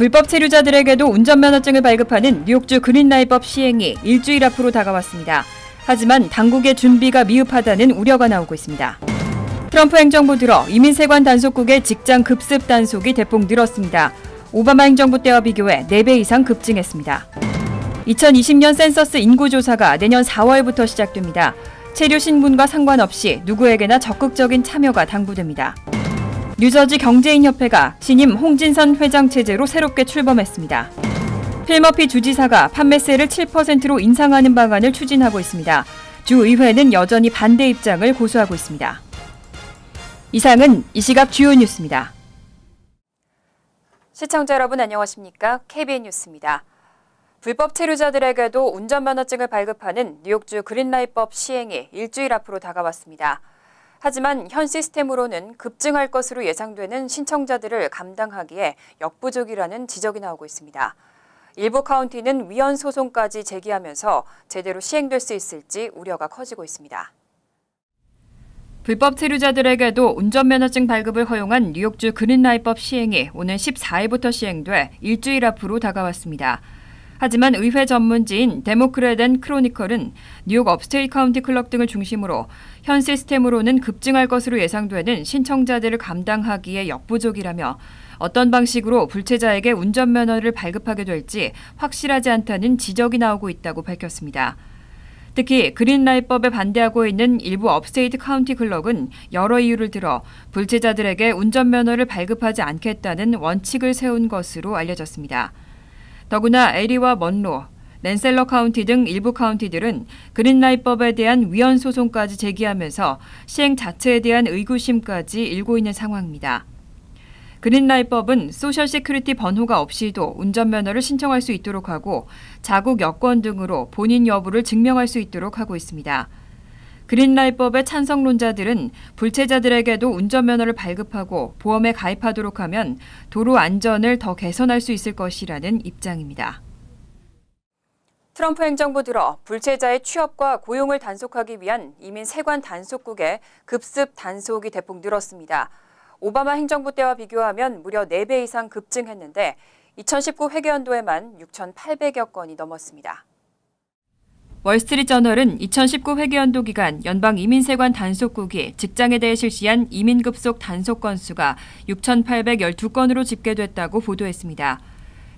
불법 체류자들에게도 운전면허증을 발급하는 뉴욕주 그린라이트법 시행이 일주일 앞으로 다가왔습니다. 하지만 당국의 준비가 미흡하다는 우려가 나오고 있습니다. 트럼프 행정부 들어 이민세관 단속국의 직장 급습 단속이 대폭 늘었습니다. 오바마 행정부 때와 비교해 4배 이상 급증했습니다. 2020년 센서스 인구조사가 내년 4월부터 시작됩니다. 체류 신분과 상관없이 누구에게나 적극적인 참여가 당부됩니다. 뉴저지 경제인협회가 신임 홍진선 회장 체제로 새롭게 출범했습니다. 필머피 주지사가 판매세를 7%로 인상하는 방안을 추진하고 있습니다. 주의회는 여전히 반대 입장을 고수하고 있습니다. 이상은 이 시각 주요 뉴스입니다. 시청자 여러분 안녕하십니까? KBN 뉴스입니다. 불법 체류자들에게도 운전면허증을 발급하는 뉴욕주 그린라이트법 시행이 일주일 앞으로 다가왔습니다. 하지만 현 시스템으로는 급증할 것으로 예상되는 신청자들을 감당하기에 역부족이라는 지적이 나오고 있습니다. 일부 카운티는 위헌 소송까지 제기하면서 제대로 시행될 수 있을지 우려가 커지고 있습니다. 불법 체류자들에게도 운전면허증 발급을 허용한 뉴욕주 그린라이트법 시행이 오늘 14일부터 시행돼 일주일 앞으로 다가왔습니다. 하지만 의회 전문지인 데모크래트 앤 크로니컬은 뉴욕 업스테이트 카운티 클럭 등을 중심으로 현 시스템으로는 급증할 것으로 예상되는 신청자들을 감당하기에 역부족이라며 어떤 방식으로 불체자에게 운전면허를 발급하게 될지 확실하지 않다는 지적이 나오고 있다고 밝혔습니다. 특히 그린라이트법에 반대하고 있는 일부 업스테이트 카운티 클럭은 여러 이유를 들어 불체자들에게 운전면허를 발급하지 않겠다는 원칙을 세운 것으로 알려졌습니다. 더구나 에리와 먼로, 랜셀러 카운티 등 일부 카운티들은 그린라이트법에 대한 위헌 소송까지 제기하면서 시행 자체에 대한 의구심까지 일고 있는 상황입니다. 그린라이트법은 소셜 시큐리티 번호가 없이도 운전면허를 신청할 수 있도록 하고 자국 여권 등으로 본인 여부를 증명할 수 있도록 하고 있습니다. 그린라이트법의 찬성론자들은 불체자들에게도 운전면허를 발급하고 보험에 가입하도록 하면 도로 안전을 더 개선할 수 있을 것이라는 입장입니다. 트럼프 행정부 들어 불체자의 취업과 고용을 단속하기 위한 이민 세관 단속국의 급습 단속이 대폭 늘었습니다. 오바마 행정부 때와 비교하면 무려 4배 이상 급증했는데 2019 회계연도에만 6,800여 건이 넘었습니다. 월스트리트저널은 2019 회계연도 기간 연방 이민세관 단속국이 직장에 대해 실시한 이민급속 단속 건수가 6,812건으로 집계됐다고 보도했습니다.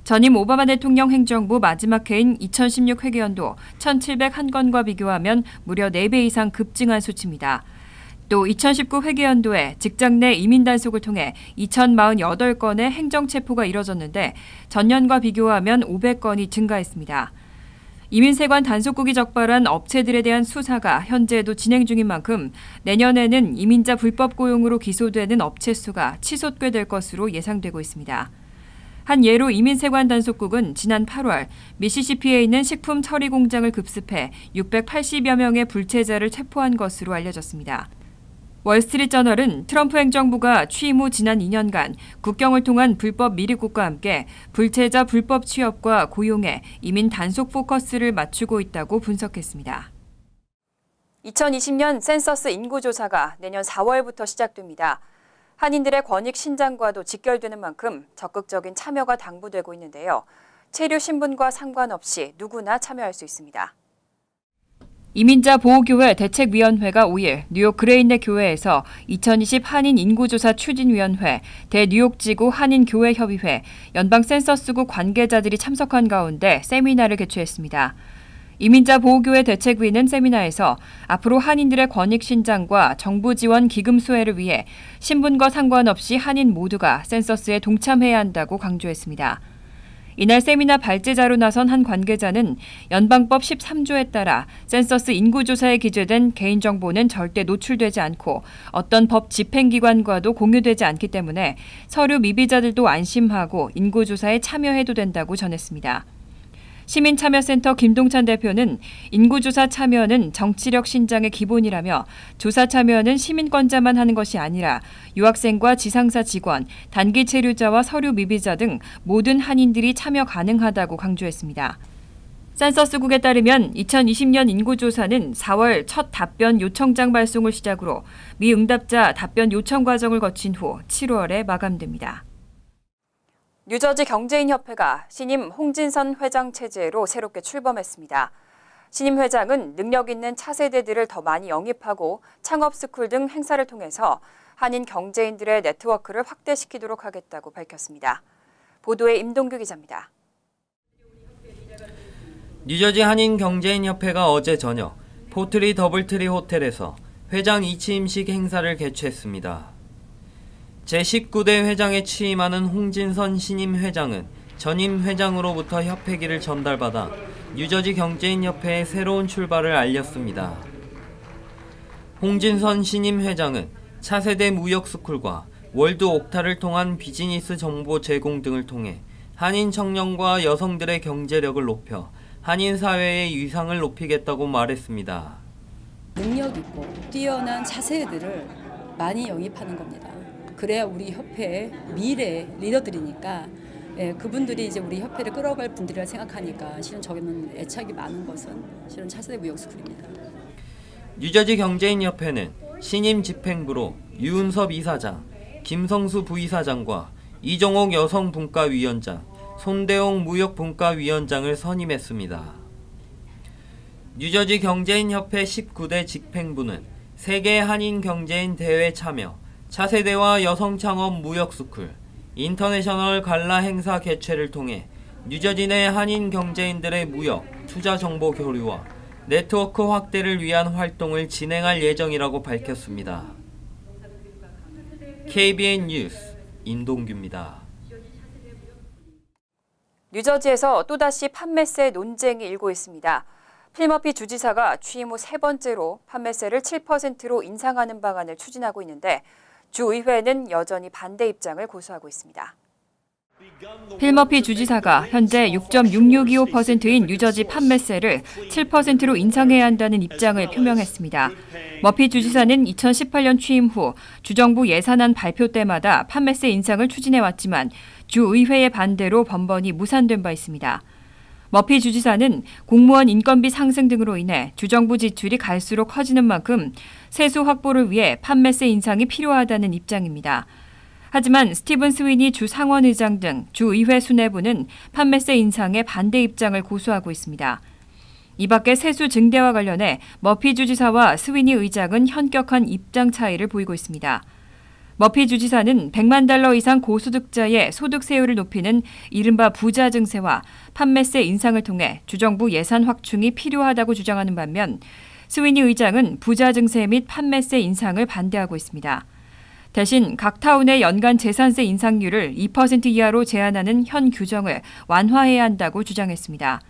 전임 오바마 대통령 행정부 마지막 해인 2016 회계연도 1,701건과 비교하면 무려 4배 이상 급증한 수치입니다. 또 2019 회계연도에 직장 내 이민 단속을 통해 2,048건의 행정체포가 이뤄졌는데 전년과 비교하면 500건이 증가했습니다. 이민세관 단속국이 적발한 업체들에 대한 수사가 현재도 진행 중인 만큼 내년에는 이민자 불법 고용으로 기소되는 업체 수가 치솟게 것으로 예상되고 있습니다. 한 예로 이민세관 단속국은 지난 8월 미시시피에 있는 식품 처리 공장을 급습해 680여 명의 불체자를 체포한 것으로 알려졌습니다. 월스트리트저널은 트럼프 행정부가 취임 후 지난 2년간 국경을 통한 불법 미입국과 함께 불체자 불법 취업과 고용에 이민 단속 포커스를 맞추고 있다고 분석했습니다. 2020년 센서스 인구조사가 내년 4월부터 시작됩니다. 한인들의 권익 신장과도 직결되는 만큼 적극적인 참여가 당부되고 있는데요. 체류 신분과 상관없이 누구나 참여할 수 있습니다. 이민자 보호교회 대책위원회가 5일 뉴욕 그레인네 교회에서 2020 한인 인구조사 추진위원회, 대뉴욕지구 한인교회협의회, 연방 센서스국 관계자들이 참석한 가운데 세미나를 개최했습니다. 이민자 보호교회 대책위는 세미나에서 앞으로 한인들의 권익 신장과 정부 지원 기금 수혜를 위해 신분과 상관없이 한인 모두가 센서스에 동참해야 한다고 강조했습니다. 이날 세미나 발제자로 나선 한 관계자는 연방법 13조에 따라 센서스 인구조사에 기재된 개인정보는 절대 노출되지 않고 어떤 법 집행기관과도 공유되지 않기 때문에 서류 미비자들도 안심하고 인구조사에 참여해도 된다고 전했습니다. 시민참여센터 김동찬 대표는 인구조사 참여는 정치력 신장의 기본이라며 조사 참여는 시민권자만 하는 것이 아니라 유학생과 지상사 직원, 단기 체류자와 서류 미비자 등 모든 한인들이 참여 가능하다고 강조했습니다. 센서스국에 따르면 2020년 인구조사는 4월 첫 답변 요청장 발송을 시작으로 미응답자 답변 요청 과정을 거친 후 7월에 마감됩니다. 뉴저지 경제인협회가 신임 홍진선 회장 체제로 새롭게 출범했습니다. 신임 회장은 능력 있는 차세대들을 더 많이 영입하고 창업스쿨 등 행사를 통해서 한인 경제인들의 네트워크를 확대시키도록 하겠다고 밝혔습니다. 보도에 임동규 기자입니다. 뉴저지 한인 경제인협회가 어제 저녁 포트리 더블트리 호텔에서 회장 이취임식 행사를 개최했습니다. 제19대 회장에 취임하는 홍진선 신임 회장은 전임 회장으로부터 협회기를 전달받아 뉴저지 경제인협회의 새로운 출발을 알렸습니다. 홍진선 신임 회장은 차세대 무역스쿨과 월드 옥타를 통한 비즈니스 정보 제공 등을 통해 한인 청년과 여성들의 경제력을 높여 한인 사회의 위상을 높이겠다고 말했습니다. 능력 있고 뛰어난 차세대들을 많이 영입하는 겁니다. 그래야 우리 협회의 미래 리더들이니까 그분들이 이제 우리 협회를 끌어갈 분들이라 생각하니까 실은 저는 애착이 많은 것은 실은 차세대 무역스쿨입니다. 뉴저지 경제인협회는 신임 집행부로 유은섭 이사장, 김성수 부이사장과 이종옥 여성분과위원장, 손대용 무역분과위원장을 선임했습니다. 뉴저지 경제인협회 19대 집행부는 세계 한인 경제인 대회 참여, 차세대와 여성 창업 무역스쿨, 인터내셔널 갈라 행사 개최를 통해 뉴저지 내 한인 경제인들의 무역, 투자 정보 교류와 네트워크 확대를 위한 활동을 진행할 예정이라고 밝혔습니다. KBN 뉴스 임동규입니다. 뉴저지에서 또다시 판매세 논쟁이 일고 있습니다. 필머피 주지사가 취임 후 세 번째로 판매세를 7%로 인상하는 방안을 추진하고 있는데 주의회는 여전히 반대 입장을 고수하고 있습니다. 필머피 주지사가 현재 6.6625%인 뉴저지 판매세를 7%로 인상해야 한다는 입장을 표명했습니다. 머피 주지사는 2018년 취임 후 주정부 예산안 발표 때마다 판매세 인상을 추진해왔지만 주의회의 반대로 번번이 무산된 바 있습니다. 머피 주지사는 공무원 인건비 상승 등으로 인해 주정부 지출이 갈수록 커지는 만큼 세수 확보를 위해 판매세 인상이 필요하다는 입장입니다. 하지만 스티븐 스위니 주 상원의장 등 주의회 수뇌부는 판매세 인상에 반대 입장을 고수하고 있습니다. 이 밖에 세수 증대와 관련해 머피 주지사와 스위니 의장은 현격한 입장 차이를 보이고 있습니다. 머피 주지사는 100만 달러 이상 고소득자의 소득세율을 높이는 이른바 부자 증세와 판매세 인상을 통해 주정부 예산 확충이 필요하다고 주장하는 반면 스위니 의장은 부자 증세 및 판매세 인상을 반대하고 있습니다. 대신 각 타운의 연간 재산세 인상률을 2% 이하로 제한하는 현 규정을 완화해야 한다고 주장했습니다.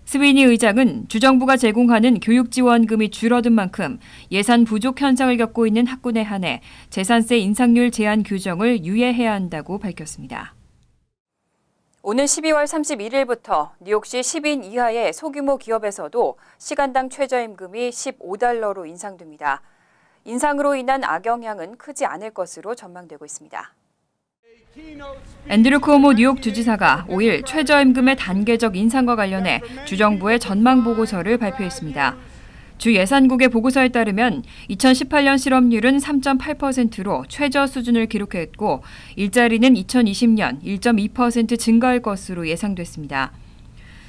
스위니 의장은 주정부가 제공하는 교육지원금이 줄어든 만큼 예산 부족 현상을 겪고 있는 학군에 한해 재산세 인상률 제한 규정을 유예해야 한다고 밝혔습니다. 오는 12월 31일부터 뉴욕시 10인 이하의 소규모 기업에서도 시간당 최저임금이 $15로 인상됩니다. 인상으로 인한 악영향은 크지 않을 것으로 전망되고 있습니다. 앤드류 쿠오모 뉴욕 주지사가 5일 최저임금의 단계적 인상과 관련해 주정부의 전망 보고서를 발표했습니다. 주 예산국의 보고서에 따르면 2018년 실업률은 3.8%로 최저 수준을 기록했고 일자리는 2020년 1.2% 증가할 것으로 예상됐습니다.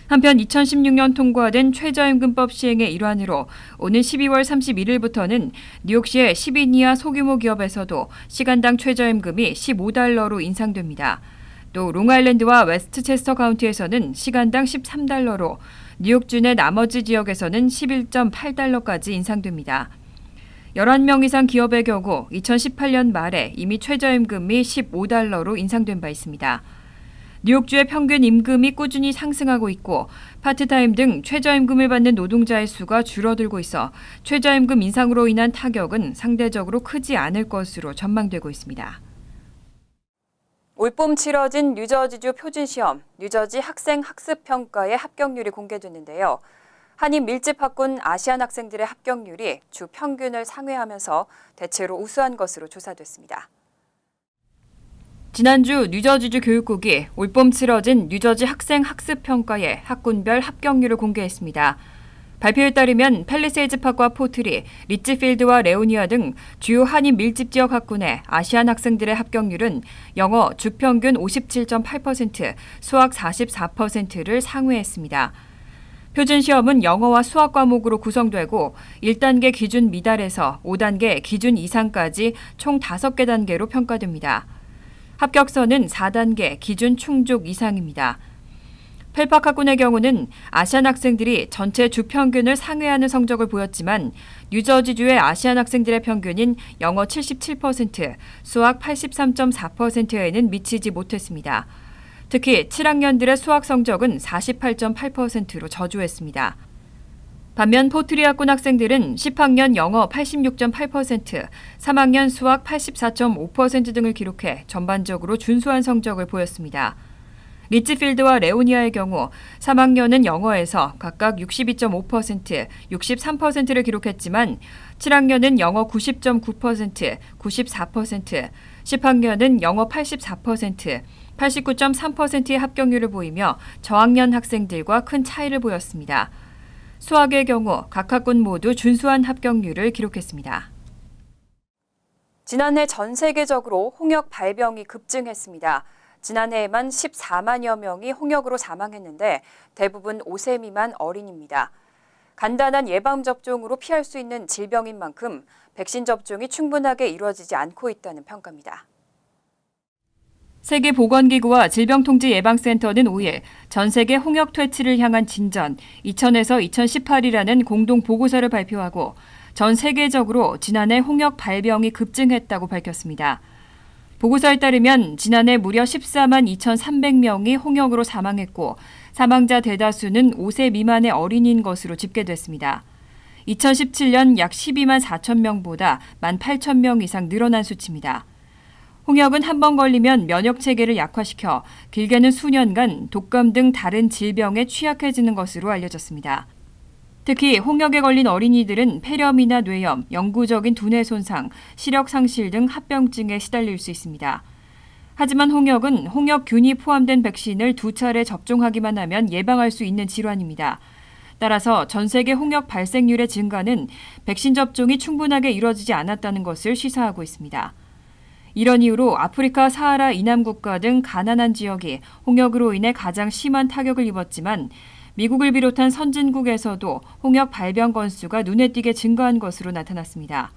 한편 2016년 통과된 최저임금법 시행의 일환으로 오는 12월 31일부터는 뉴욕시의 10인 이하 소규모 기업에서도 시간당 최저임금이 $15로 인상됩니다. 또 롱아일랜드와 웨스트체스터 카운티에서는 시간당 $13로, 뉴욕주 내 나머지 지역에서는 $11.8까지 인상됩니다. 11명 이상 기업의 경우 2018년 말에 이미 최저임금이 $15로 인상된 바 있습니다. 뉴욕주의 평균 임금이 꾸준히 상승하고 있고 파트타임 등 최저임금을 받는 노동자의 수가 줄어들고 있어 최저임금 인상으로 인한 타격은 상대적으로 크지 않을 것으로 전망되고 있습니다. 올봄 치러진 뉴저지주 표준시험, 뉴저지 학생 학습평가의 합격률이 공개됐는데요. 한인 밀집 학군 아시안 학생들의 합격률이 주 평균을 상회하면서 대체로 우수한 것으로 조사됐습니다. 지난주 뉴저지주 교육국이 올봄 치러진 뉴저지 학생 학습평가의 학군별 합격률을 공개했습니다. 발표에 따르면 팰리세이즈팍과 포트리, 리츠필드와 레오니아 등 주요 한인 밀집 지역 학군의 아시안 학생들의 합격률은 영어 주평균 57.8%, 수학 44%를 상회했습니다. 표준 시험은 영어와 수학 과목으로 구성되고 1단계 기준 미달에서 5단계 기준 이상까지 총 5개 단계로 평가됩니다. 합격선은 4단계 기준 충족 이상입니다. 펠팍 학군의 경우는 아시안 학생들이 전체 주 평균을 상회하는 성적을 보였지만 뉴저지주의 아시안 학생들의 평균인 영어 77%, 수학 83.4%에는 미치지 못했습니다. 특히 7학년들의 수학 성적은 48.8%로 저조했습니다. 반면 포트리 학군 학생들은 10학년 영어 86.8%, 3학년 수학 84.5% 등을 기록해 전반적으로 준수한 성적을 보였습니다. 리츠필드와 레오니아의 경우 3학년은 영어에서 각각 62.5%, 63%를 기록했지만 7학년은 영어 90.9%, 94%, 10학년은 영어 84%, 89.3%의 합격률을 보이며 저학년 학생들과 큰 차이를 보였습니다. 수학의 경우 각 학군 모두 준수한 합격률을 기록했습니다. 지난해 전 세계적으로 홍역 발병이 급증했습니다. 지난해에만 14만여 명이 홍역으로 사망했는데 대부분 5세 미만 어린이입니다. 간단한 예방접종으로 피할 수 있는 질병인 만큼 백신 접종이 충분하게 이루어지지 않고 있다는 평가입니다. 세계보건기구와 질병통제예방센터는 5일 전 세계 홍역 퇴치를 향한 진전 2000에서 2018이라는 공동 보고서를 발표하고 전 세계적으로 지난해 홍역 발병이 급증했다고 밝혔습니다. 보고서에 따르면 지난해 무려 14만 2,300명이 홍역으로 사망했고 사망자 대다수는 5세 미만의 어린이인 것으로 집계됐습니다. 2017년 약 12만 4천 명보다 18,000명 이상 늘어난 수치입니다. 홍역은 한 번 걸리면 면역 체계를 약화시켜 길게는 수년간 독감 등 다른 질병에 취약해지는 것으로 알려졌습니다. 특히 홍역에 걸린 어린이들은 폐렴이나 뇌염, 영구적인 두뇌 손상, 시력 상실 등 합병증에 시달릴 수 있습니다. 하지만 홍역은 홍역균이 포함된 백신을 2차례 접종하기만 하면 예방할 수 있는 질환입니다. 따라서 전 세계 홍역 발생률의 증가는 백신 접종이 충분하게 이루어지지 않았다는 것을 시사하고 있습니다. 이런 이유로 아프리카 사하라 이남 국가 등 가난한 지역이 홍역으로 인해 가장 심한 타격을 입었지만 미국을 비롯한 선진국에서도 홍역 발병 건수가 눈에 띄게 증가한 것으로 나타났습니다.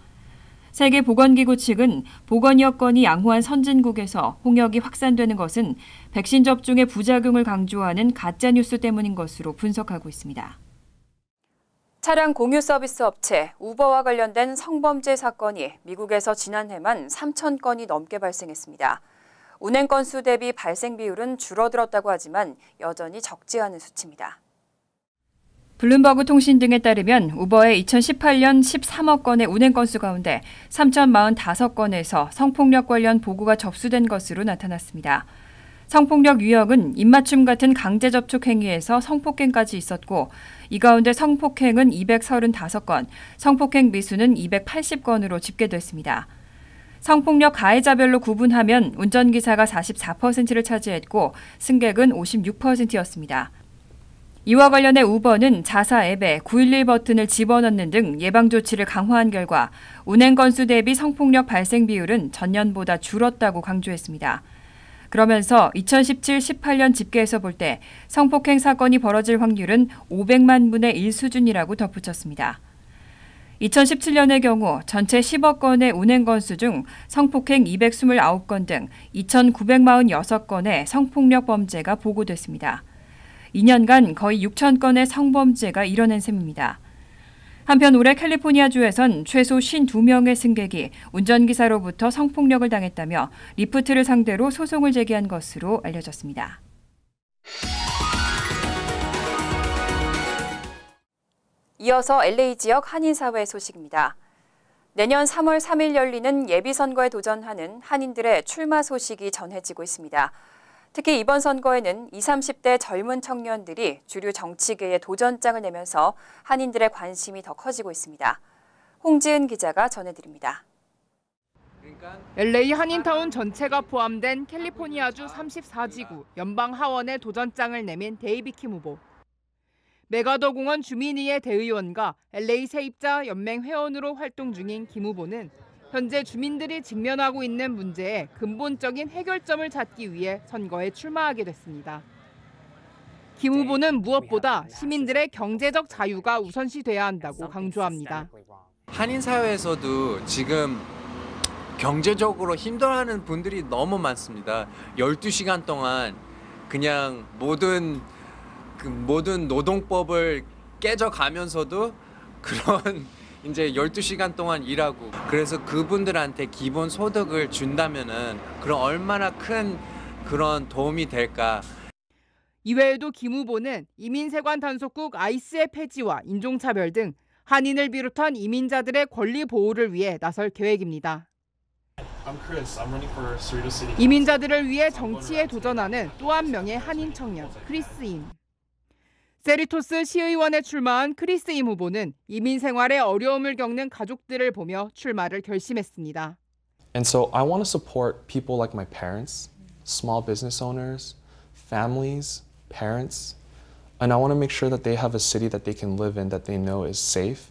세계보건기구 측은 보건 여건이 양호한 선진국에서 홍역이 확산되는 것은 백신 접종의 부작용을 강조하는 가짜뉴스 때문인 것으로 분석하고 있습니다. 차량 공유 서비스 업체 우버와 관련된 성범죄 사건이 미국에서 지난해만 3,000건이 넘게 발생했습니다. 운행 건수 대비 발생 비율은 줄어들었다고 하지만 여전히 적지 않은 수치입니다. 블룸버그 통신 등에 따르면 우버의 2018년 13억 건의 운행 건수 가운데 3,045건에서 성폭력 관련 보고가 접수된 것으로 나타났습니다. 성폭력 유형은 입맞춤 같은 강제 접촉 행위에서 성폭행까지 있었고 이 가운데 성폭행은 235건, 성폭행 미수는 280건으로 집계됐습니다. 성폭력 가해자별로 구분하면 운전기사가 44%를 차지했고 승객은 56%였습니다. 이와 관련해 우버는 자사 앱에 911 버튼을 집어넣는 등 예방조치를 강화한 결과 운행 건수 대비 성폭력 발생 비율은 전년보다 줄었다고 강조했습니다. 그러면서 2017-18년 집계에서 볼 때 성폭행 사건이 벌어질 확률은 500만 분의 1 수준이라고 덧붙였습니다. 2017년의 경우 전체 10억 건의 운행 건수 중 성폭행 229건 등 2,946건의 성폭력 범죄가 보고됐습니다. 2년간 거의 6,000건의 성범죄가 일어난 셈입니다. 한편 올해 캘리포니아주에선 최소 52명의 승객이 운전기사로부터 성폭력을 당했다며 리프트를 상대로 소송을 제기한 것으로 알려졌습니다. 이어서 LA 지역 한인사회 소식입니다. 내년 3월 3일 열리는 예비선거에 도전하는 한인들의 출마 소식이 전해지고 있습니다. 특히 이번 선거에는 20, 30대 젊은 청년들이 주류 정치계에 도전장을 내면서 한인들의 관심이 더 커지고 있습니다. 홍지은 기자가 전해드립니다. LA 한인타운 전체가 포함된 캘리포니아주 34지구 연방 하원에 도전장을 내민 데이비 킴 후보. 메가더 공원 주민위의 대의원과 LA 세입자 연맹 회원으로 활동 중인 김 후보는 현재 주민들이 직면하고 있는 문제에 근본적인 해결점을 찾기 위해 선거에 출마하게 됐습니다. 김 후보는 무엇보다 시민들의 경제적 자유가 우선시돼야 한다고 강조합니다. 한인 사회에서도 지금 경제적으로 힘들어하는 분들이 너무 많습니다. 12시간 동안 그냥 모든 노동법을 깨져가면서도 그런 이제 12시간 동안 일하고, 그래서 그분들한테 기본 소득을 준다면은 그런 얼마나 큰 그런 도움이 될까. 이외에도 김 후보는 이민세관 단속국 아이스의 폐지와 인종차별 등 한인을 비롯한 이민자들의 권리 보호를 위해 나설 계획입니다. 이민자들을 위해 정치에 도전하는 또 한 명의 한인 청년, 크리스 임. 세리토스 시의원에 출마한 크리스 임 후보는 이민 생활에 어려움을 겪는 가족들을 보며 출마를 결심했습니다. And so I want to support people like my parents, small business owners, families, parents, and I want to make sure that they have a city that they can live in that they know is safe,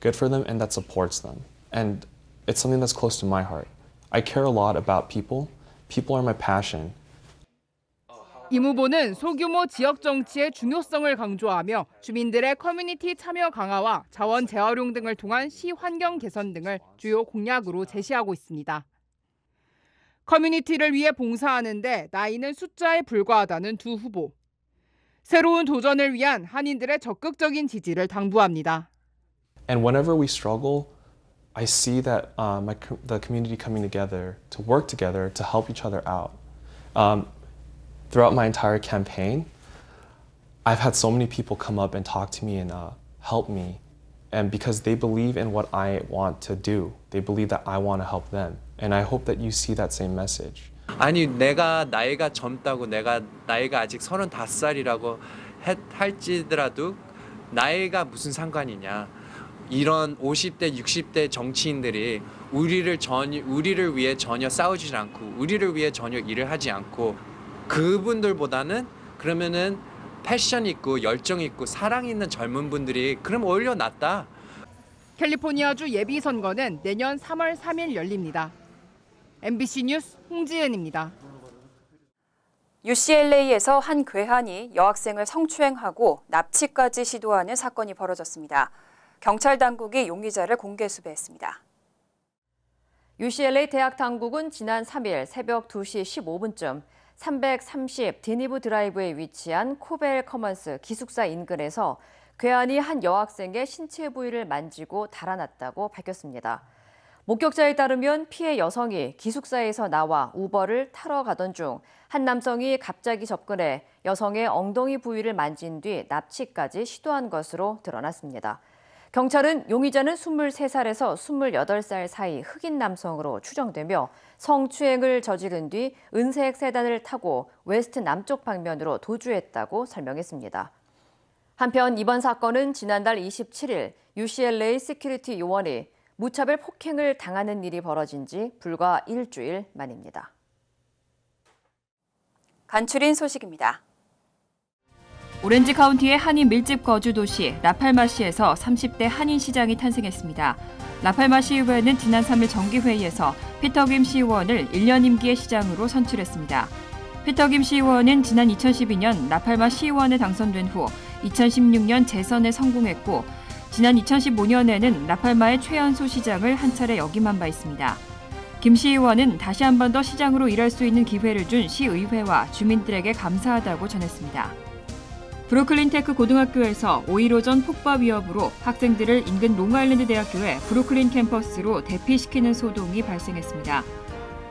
good for them, and that supports them. And it's something that's close to my heart. I care a lot about people. People are my passion. 임 후보는 소규모 지역 정치의 중요성을 강조하며 주민들의 커뮤니티 참여 강화와 자원 재활용 등을 통한 시 환경 개선 등을 주요 공약으로 제시하고 있습니다. 커뮤니티를 위해 봉사하는데 나이는 숫자에 불과하다는 두 후보. 새로운 도전을 위한 한인들의 적극적인 지지를 당부합니다. And whenever we struggle, I see that the community coming together to work together to help each other out. Throughout my entire campaign, I've had so many people come up and talk to me and help me, and because they believe in what I want to do, they believe that I want to help them, and I hope that you see that same message. 아니, 내가 나이가 젊다고, 내가 나이가 아직 35살이라고 할지라도 나이가 무슨 상관이냐. 이런 50대, 60대 정치인들이 우리를 위해 전혀 싸우지 않고, 우리를 위해 전혀 일을 하지 않고, 그분들보다는 그러면은 패션 있고 열정 있고 사랑 있는 젊은 분들이 그럼 오히려 낫다. 캘리포니아주 예비선거는 내년 3월 3일 열립니다. MBC 뉴스 홍지은입니다. UCLA에서 한 괴한이 여학생을 성추행하고 납치까지 시도하는 사건이 벌어졌습니다. 경찰 당국이 용의자를 공개 수배했습니다. UCLA 대학 당국은 지난 3일 새벽 2시 15분쯤 330 디니브 드라이브에 위치한 코벨 커먼스 기숙사 인근에서 괴한이 한 여학생의 신체 부위를 만지고 달아났다고 밝혔습니다. 목격자에 따르면 피해 여성이 기숙사에서 나와 우버를 타러 가던 중 한 남성이 갑자기 접근해 여성의 엉덩이 부위를 만진 뒤 납치까지 시도한 것으로 드러났습니다. 경찰은 용의자는 23살에서 28살 사이 흑인 남성으로 추정되며 성추행을 저지른 뒤 은색 세단을 타고 웨스트 남쪽 방면으로 도주했다고 설명했습니다. 한편 이번 사건은 지난달 27일 UCLA 시큐리티 요원이 무차별 폭행을 당하는 일이 벌어진 지 불과 일주일 만입니다. 간추린 소식입니다. 오렌지 카운티의 한인 밀집 거주 도시 라팔마시에서 30대 한인 시장이 탄생했습니다. 라팔마시 의회는 지난 3일 정기회의에서 피터 김 시의원을 1년 임기의 시장으로 선출했습니다. 피터 김 시의원은 지난 2012년 라팔마 시의원에 당선된 후 2016년 재선에 성공했고 지난 2015년에는 라팔마의 최연소 시장을 한 차례 역임한 바 있습니다. 김 시의원은 다시 한 번 더 시장으로 일할 수 있는 기회를 준 시의회와 주민들에게 감사하다고 전했습니다. 브루클린 테크 고등학교에서 5.15 전 폭파 위협으로 학생들을 인근 롱아일랜드 대학교의 브루클린 캠퍼스로 대피시키는 소동이 발생했습니다.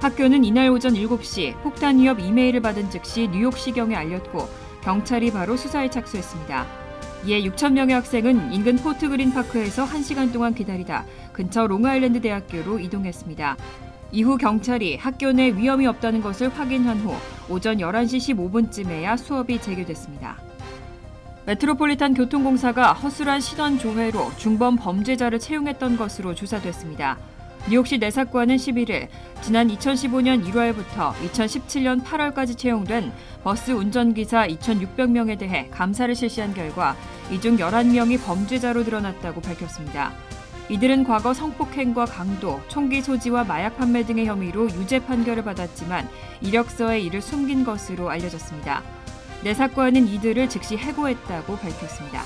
학교는 이날 오전 7시 폭탄 위협 이메일을 받은 즉시 뉴욕시경에 알렸고 경찰이 바로 수사에 착수했습니다. 이에 6천 명의 학생은 인근 포트 그린 파크에서 1시간 동안 기다리다 근처 롱아일랜드 대학교로 이동했습니다. 이후 경찰이 학교 내 위험이 없다는 것을 확인한 후 오전 11시 15분쯤에야 수업이 재개됐습니다. 메트로폴리탄 교통공사가 허술한 신원 조회로 중범 범죄자를 채용했던 것으로 조사됐습니다. 뉴욕시 내사과는 11일 지난 2015년 1월부터 2017년 8월까지 채용된 버스 운전기사 2,600명에 대해 감사를 실시한 결과 이 중 11명이 범죄자로 드러났다고 밝혔습니다. 이들은 과거 성폭행과 강도, 총기 소지와 마약 판매 등의 혐의로 유죄 판결을 받았지만 이력서에 이를 숨긴 것으로 알려졌습니다. 내사과는 이들을 즉시 해고했다고 밝혔습니다.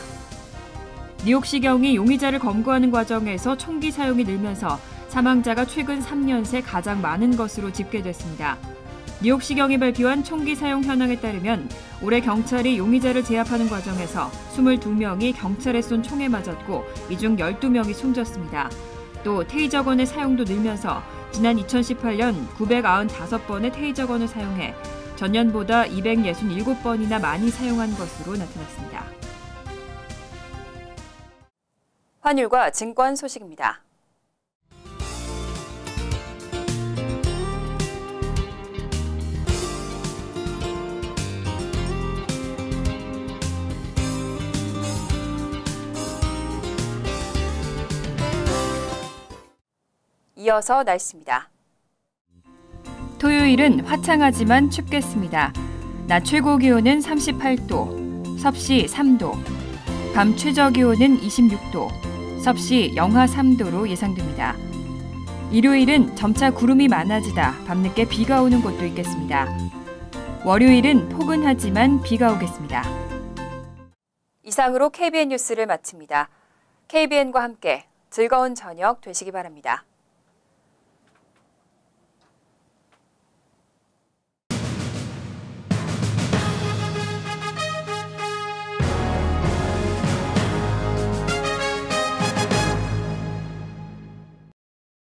뉴욕시경이 용의자를 검거하는 과정에서 총기 사용이 늘면서 사망자가 최근 3년 새 가장 많은 것으로 집계됐습니다. 뉴욕시경이 발표한 총기 사용 현황에 따르면 올해 경찰이 용의자를 제압하는 과정에서 22명이 경찰에 쏜 총에 맞았고 이 중 12명이 숨졌습니다. 또 테이저건의 사용도 늘면서 지난 2018년 995번의 테이저건을 사용해 전년보다 267번이나 많이 사용한 것으로 나타났습니다. 환율과 증권 소식입니다. 이어서 날씨입니다. 토요일은 화창하지만 춥겠습니다. 낮 최고 기온은 38도, 섭씨 3도, 밤 최저 기온은 26도, 섭씨 영하 3도로 예상됩니다. 일요일은 점차 구름이 많아지다 밤늦게 비가 오는 곳도 있겠습니다. 월요일은 포근하지만 비가 오겠습니다. 이상으로 KBN 뉴스를 마칩니다. KBN과 함께 즐거운 저녁 되시기 바랍니다.